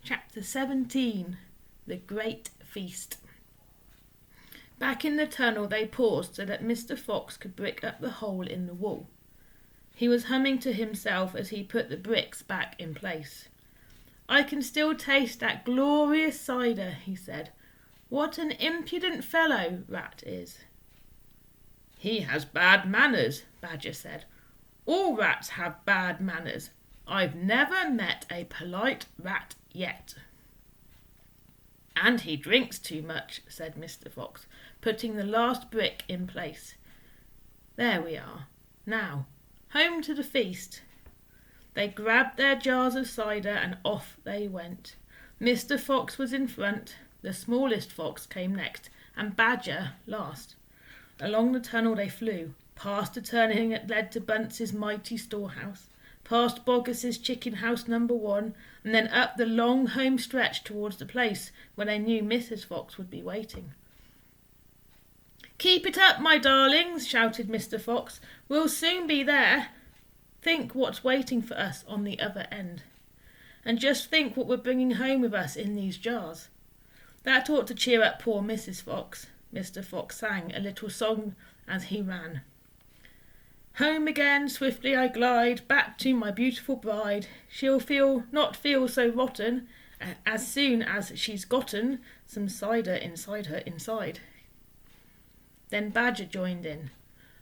Chapter 17. The Great Feast. Back in the tunnel they paused so that Mr. Fox could brick up the hole in the wall. He was humming to himself as he put the bricks back in place. "I can still taste that glorious cider," he said. "What an impudent fellow Rat is." "He has bad manners," Badger said. "All rats have bad manners. I've never met a polite rat yet." "And he drinks too much," said Mr. Fox, putting the last brick in place. "There we are. Now, home to the feast." They grabbed their jars of cider and off they went. Mr. Fox was in front, the smallest fox came next, and Badger last. Along the tunnel they flew, past the turning that led to Bunce's mighty storehouse, past Boggis's chicken house number 1, and then up the long home stretch towards the place where they knew Mrs. Fox would be waiting. "Keep it up, my darlings," shouted Mr. Fox. "We'll soon be there. Think what's waiting for us on the other end. And just think what we're bringing home with us in these jars. That ought to cheer up poor Mrs. Fox." Mr. Fox sang a little song as he ran. "Home again, swiftly I glide, back to my beautiful bride. She'll not feel so rotten, as soon as she's gotten some cider inside her inside." Then Badger joined in.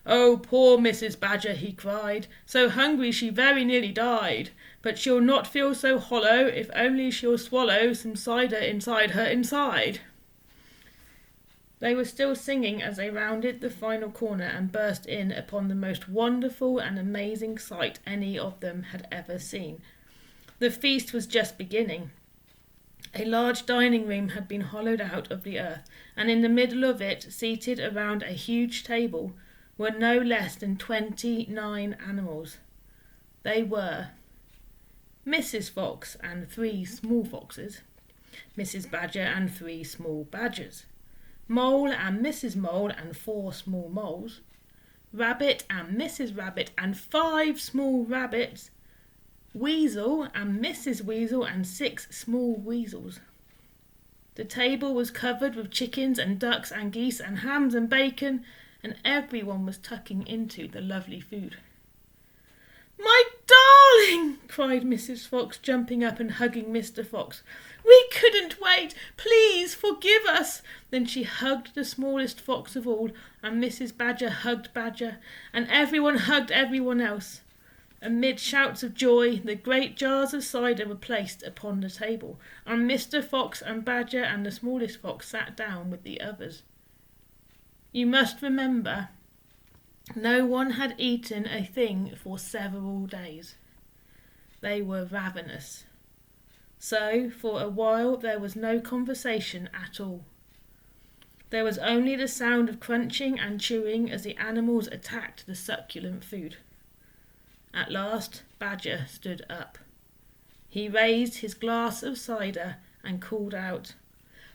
"Oh, poor Mrs. Badger," he cried, "so hungry she very nearly died. But she'll not feel so hollow, if only she'll swallow some cider inside her inside." They were still singing as they rounded the final corner and burst in upon the most wonderful and amazing sight any of them had ever seen. The feast was just beginning. A large dining room had been hollowed out of the earth, and in the middle of it, seated around a huge table, were no less than 29 animals. They were Mrs. Fox and 3 small foxes, Mrs. Badger and 3 small badgers, Mole and Mrs. Mole and 4 small moles, Rabbit and Mrs. Rabbit and 5 small rabbits, Weasel and Mrs. Weasel and 6 small weasels. The table was covered with chickens and ducks and geese and hams and bacon, and everyone was tucking into the lovely food. "My darling!" cried Mrs. Fox, jumping up and hugging Mr. Fox. "We couldn't wait. Please forgive us." Then she hugged the smallest fox of all, and Mrs. Badger hugged Badger, and everyone hugged everyone else. Amid shouts of joy, the great jars of cider were placed upon the table, and Mr. Fox and Badger and the smallest fox sat down with the others. You must remember, no one had eaten a thing for several days. They were ravenous. So, for a while, there was no conversation at all. There was only the sound of crunching and chewing as the animals attacked the succulent food. At last, Badger stood up. He raised his glass of cider and called out,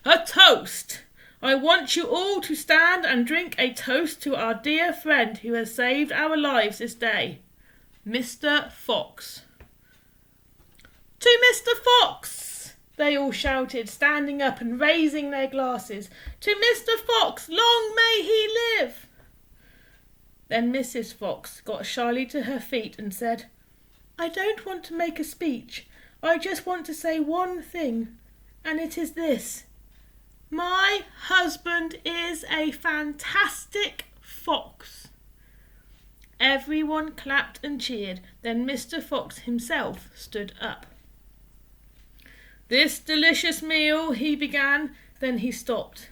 "A toast! I want you all to stand and drink a toast to our dear friend who has saved our lives this day, Mr. Fox." "To Mr. Fox!" they all shouted, standing up and raising their glasses. "To Mr. Fox! Long may he live!" Then Mrs. Fox got shyly to her feet and said, "I don't want to make a speech. I just want to say one thing, and it is this. My husband is a fantastic fox." Everyone clapped and cheered. Then Mr. Fox himself stood up. "This delicious meal," he began, then he stopped.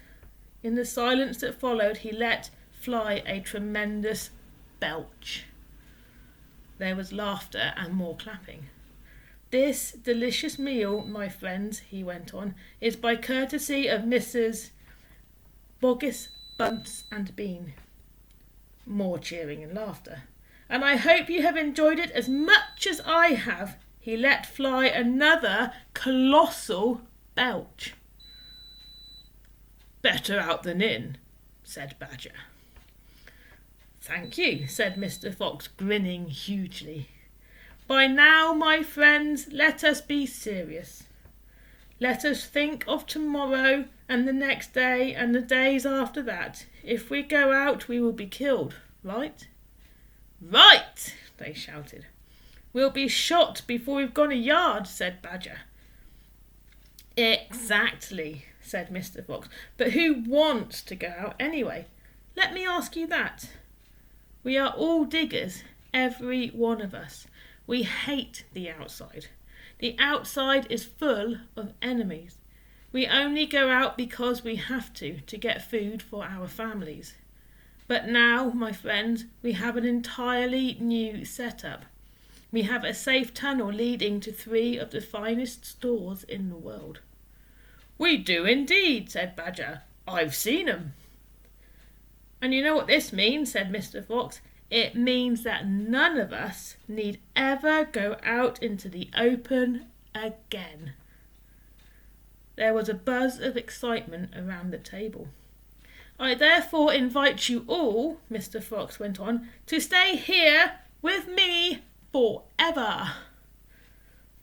In the silence that followed, he let fly a tremendous belch. There was laughter and more clapping. "This delicious meal, my friends," he went on, "is by courtesy of Mrs. Boggis, Bunce and Bean." More cheering and laughter. "And I hope you have enjoyed it as much as I have." He let fly another colossal belch. "Better out than in," said Badger. "Thank you," said Mr. Fox, grinning hugely. "By now, my friends, let us be serious. Let us think of tomorrow and the next day and the days after that. If we go out, we will be killed, right?" "Right!" they shouted. "We'll be shot before we've gone a yard," said Badger. "Exactly," said Mr. Fox. "But who wants to go out anyway? Let me ask you that. We are all diggers, every one of us. We hate the outside. The outside is full of enemies. We only go out because we have to get food for our families. But now, my friends, we have an entirely new setup. We have a safe tunnel leading to 3 of the finest stores in the world." "We do indeed," said Badger. "I've seen 'em." "And you know what this means," said Mr. Fox. "It means that none of us need ever go out into the open again." There was a buzz of excitement around the table. "I therefore invite you all," Mr. Fox went on, "to stay here with me forever."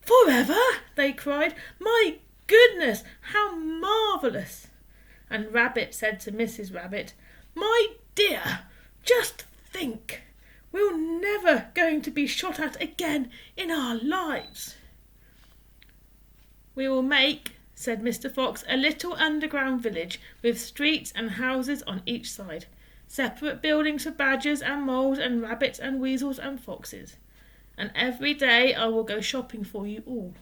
"Forever?" they cried. "My goodness, how marvellous!" And Rabbit said to Mrs. Rabbit, "My dear, just think, we're never going to be shot at again in our lives." "We will make," said Mr. Fox, "a little underground village with streets and houses on each side, separate buildings for badgers and moles and rabbits and weasels and foxes. And every day I will go shopping for you all.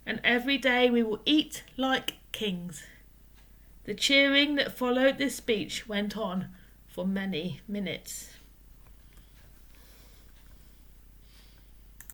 And every day we will eat like kings." The cheering that followed this speech went on for many minutes.